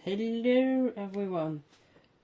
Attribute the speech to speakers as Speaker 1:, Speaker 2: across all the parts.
Speaker 1: Hello everyone.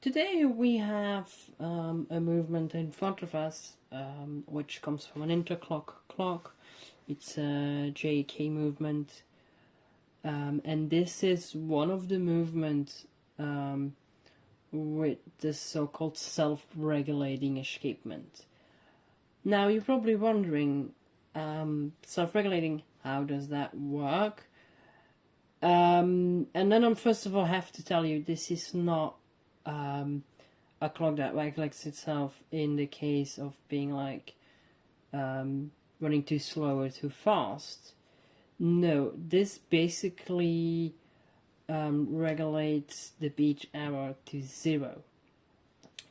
Speaker 1: Today we have a movement in front of us which comes from an interclock clock. It's a JK movement, and this is one of the movements with the so-called self-regulating escapement. Now you're probably wondering, self-regulating, how does that work? And then first of all have to tell you this is not a clock that regulates itself in the case of being like running too slow or too fast. No, this basically regulates the beat error to 0.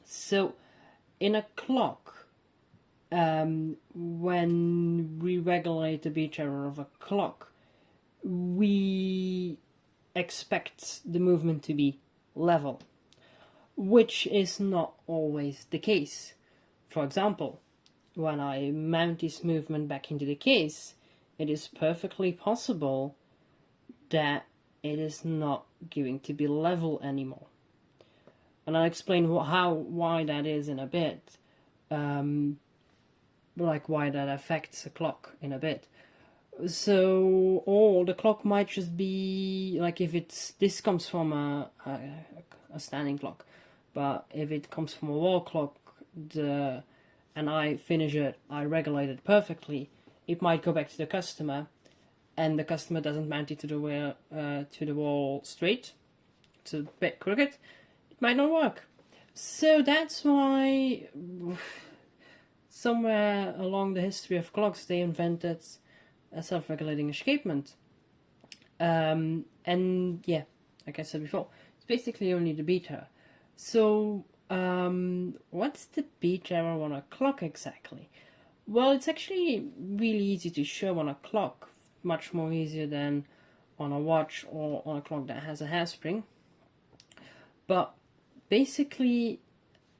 Speaker 1: So in a clock, when we regulate the beat error of a clock, we expect the movement to be level, which is not always the case. For example, when I mount this movement back into the case, it is perfectly possible that it is not going to be level anymore. And I'll explain why that is in a bit, like why that affects a clock in a bit. So, or the clock might just be like, if this comes from a standing clock, but if it comes from a wall clock, and I finish it, I regulate it perfectly, it might go back to the customer, and the customer doesn't mount it to the wall straight. It's a bit crooked. It might not work. So that's why somewhere along the history of clocks they invented a self-regulating escapement. And yeah, like I said before, it's basically only the beat error. So what's the beat error on a clock exactly? Well, it's actually really easy to show on a clock, much more easier than on a watch or on a clock that has a hairspring. But basically,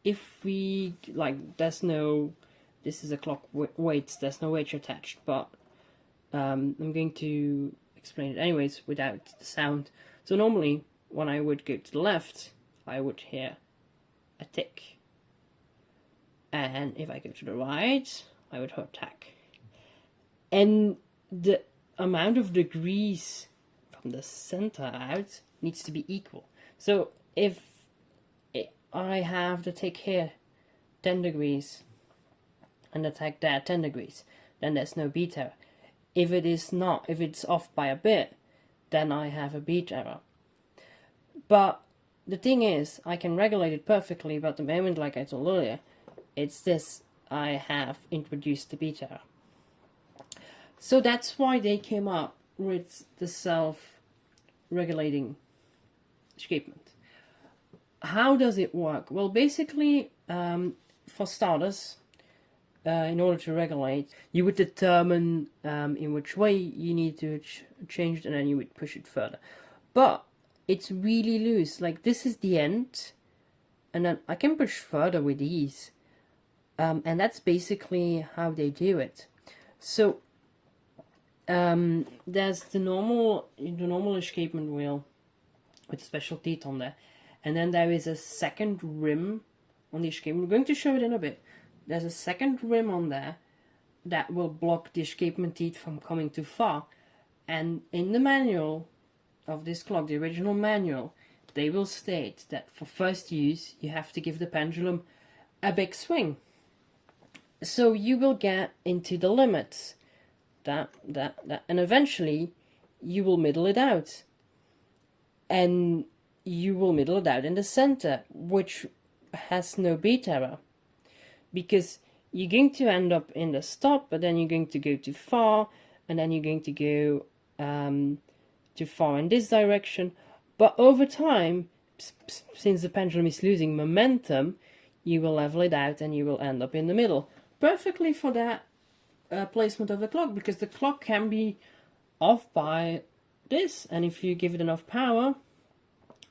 Speaker 1: if we, like, this is a clock weights, there's no weight attached, but I'm going to explain it anyways without the sound. So normally, when I would go to the left, I would hear a tick. And if I go to the right, I would hear a tack. And the amount of degrees from the center out needs to be equal. So if I have the tick here 10 degrees and the tack there 10 degrees, then there's no beat error. If it's off by a bit, then I have a beat error. But the thing is, I can regulate it perfectly, but the moment, like I told earlier, it's this, I have introduced the beat error. So that's why they came up with the self-regulating escapement. How does it work? Well, basically, for starters, in order to regulate, you would determine in which way you need to change it, and then you would push it further. But it's really loose. Like, this is the end, and then I can push further with ease. And that's basically how they do it. So there's the normal escapement wheel with special teeth on there, and then there is a second rim on the escapement. We're going to show it in a bit. There's a second rim on there that will block the escapement teeth from coming too far. And in the manual of this clock, the original manual, they will state that for first use, you have to give the pendulum a big swing. So you will get into the limits, and eventually you will middle it out. And you will middle it out in the center, which has no beat error. Because you're going to end up in the stop, but then you're going to go too far, and then you're going to go too far in this direction. But over time, since the pendulum is losing momentum, you will level it out and you will end up in the middle. Perfectly for that placement of the clock, because the clock can be off by this, and if you give it enough power,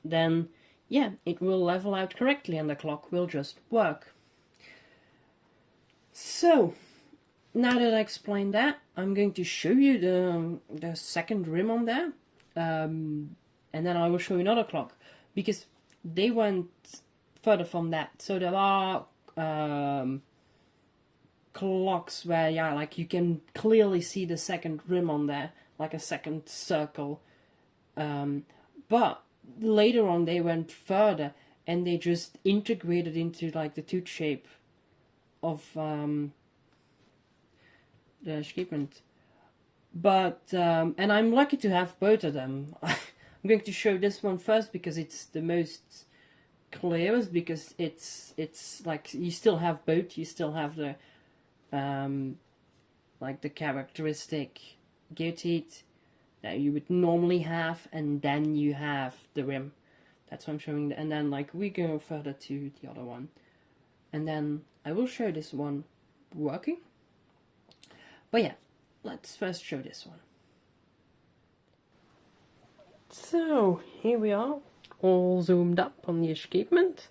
Speaker 1: then yeah, it will level out correctly and the clock will just work. So, now that I explained that, I'm going to show you the second rim on there, and then I will show you another clock. because they went further from that. So there are clocks where, yeah, like you can clearly see the second rim on there, like a second circle. But later on they went further and they just integrated into like the tooth shape of the escapement. But and I'm lucky to have both of them. I'm going to show this one first because it's the most clearest, because it's like you still have both. You still have the like the characteristic gear teeth that you would normally have, and then you have the rim. That's what I'm showing. And then like we go further to the other one, and then I will show this one working. But yeah, let's first show this one. So here we are, all zoomed up on the escapement,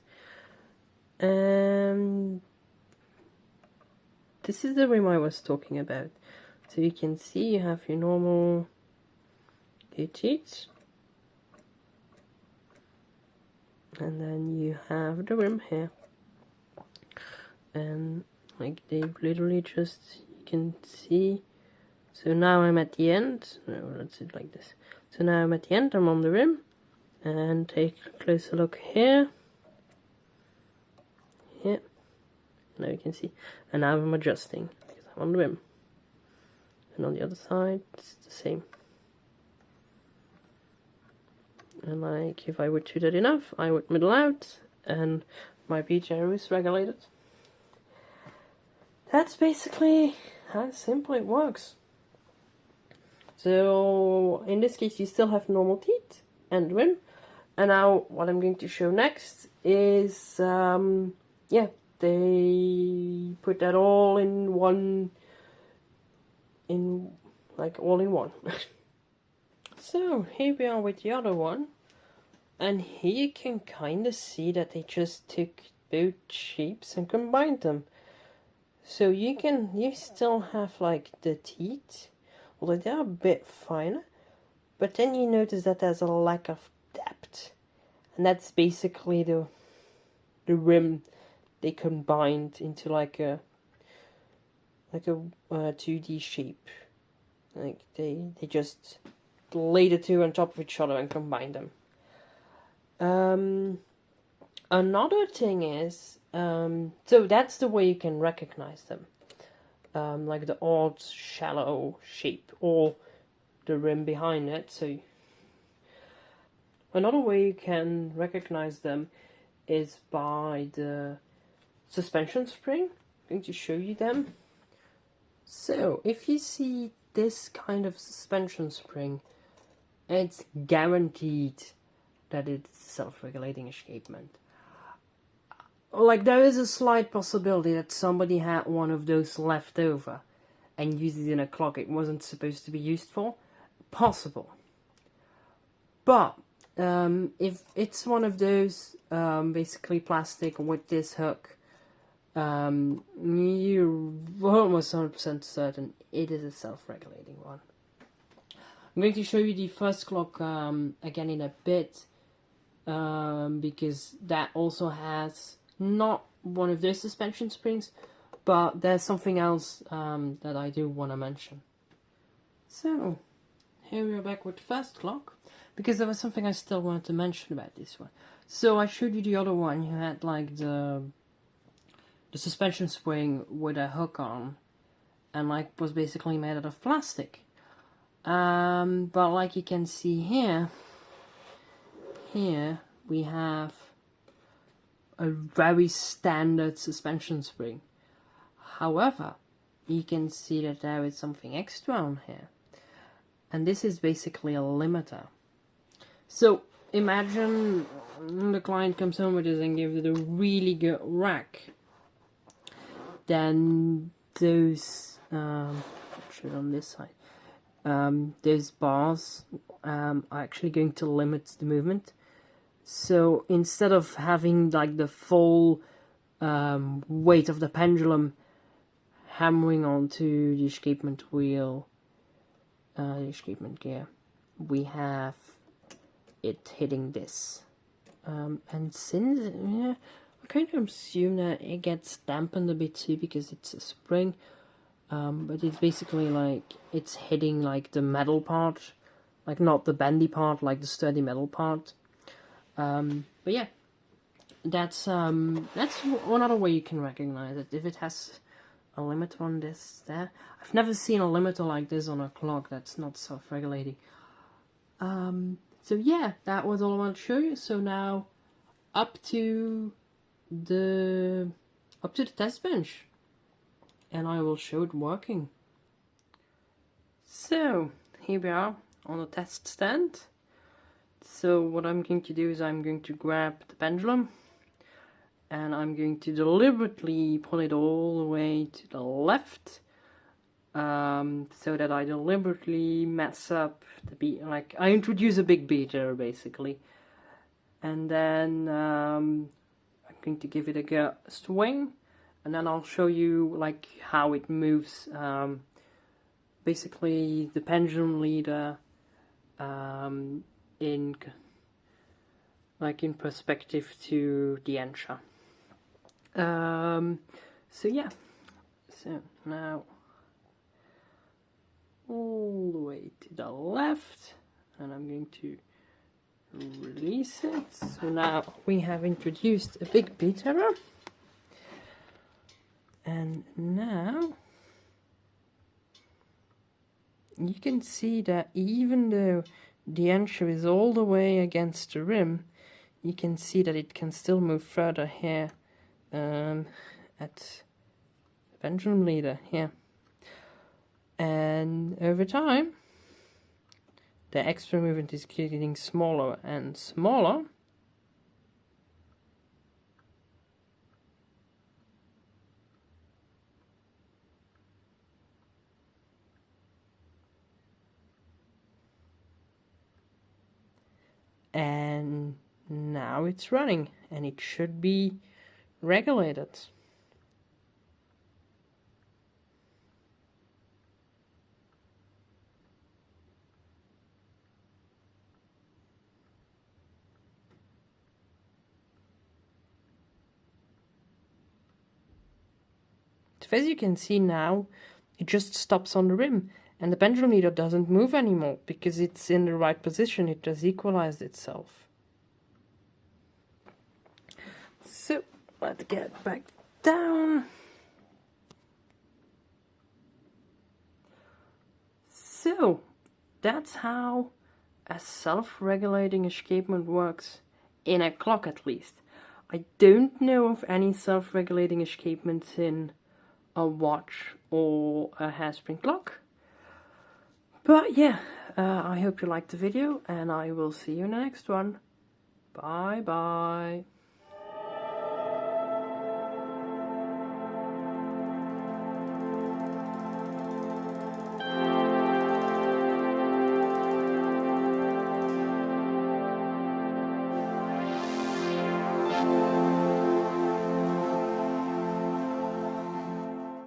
Speaker 1: and this is the rim I was talking about. So you can see you have your normal teeth, and then you have the rim here, and like they literally just, you can see. So now I'm at the end. No, let's do it like this. So now I'm at the end, I'm on the rim, and take a closer look here. Here. Now you can see. And now I'm adjusting because I'm on the rim. And on the other side, it's the same. And like, if I would do that enough, I would middle out, and my beat arrow is regulated. That's basically how simple it works. So in this case you still have normal teeth and rim. And now what I'm going to show next is yeah, they put that all in one, all in one. So here we are with the other one, and here you can kind of see that they just took both shapes and combined them. So you still have like the teeth, although they're a bit finer, but then you notice that there's a lack of depth, and that's basically the rim they combined into like a 2D shape. Like they just lay the two on top of each other and combine them. Another thing is, so that's the way you can recognize them. Like the odd shallow shape or the rim behind it. So another way you can recognize them is by the suspension spring. I'm going to show you them. So if you see this kind of suspension spring, it's guaranteed that it's self-regulating escapement. Like, there is a slight possibility that somebody had one of those left over and used it in a clock it wasn't supposed to be used for. Possible. But if it's one of those basically plastic with this hook, you're almost 100% certain it is a self-regulating one. I'm going to show you the first clock again in a bit, because that also has not one of those suspension springs, but there's something else that I do want to mention. So here we are back with the first clock, because there was something I still wanted to mention about this one. So I showed you the other one. You had like the suspension spring with a hook on, and like was basically made out of plastic. But like you can see here we have a very standard suspension spring. However, you can see that there is something extra on here, and this is basically a limiter. So imagine the client comes home with this and gives it a really good rack. Then those actually on this side, those bars are actually going to limit the movement. So instead of having like the full weight of the pendulum hammering onto the escapement wheel, the escapement gear, we have it hitting this. And since, yeah, I kind of assume that it gets dampened a bit too because it's a spring. But it's basically like it's hitting like the metal part, like not the bendy part, like the sturdy metal part. But yeah, that's one other way you can recognize it. If it has a limiter on this there. I've never seen a limiter like this on a clock that's not self-regulating. So yeah, that was all I wanted to show you. So now up to the test bench, and I will show it working. So here we are on the test stand. So what I'm going to do is I'm going to grab the pendulum and I'm going to deliberately pull it all the way to the left, so that I deliberately mess up the beat. Like I introduce a big beater basically, and then I'm going to give it a swing, and then I'll show you like how it moves. Basically, the pendulum leader in perspective to the Ensha. So yeah, so now all the way to the left, and I'm going to release it. So now we have introduced a big beater, and now you can see that even though the Ensha is all the way against the rim, you can see that it can still move further here at the pendulum leader here. And over time, the extra movement is getting smaller and smaller. And now it's running, and it should be regulated. So as you can see now, it just stops on the rim, and the pendulum leader doesn't move anymore because it's in the right position. It has equalized itself. So let's get back down. So that's how a self-regulating escapement works, in a clock at least. I don't know of any self-regulating escapements in a watch or a hairspring clock. But yeah, I hope you liked the video, and I will see you in the next one. Bye bye.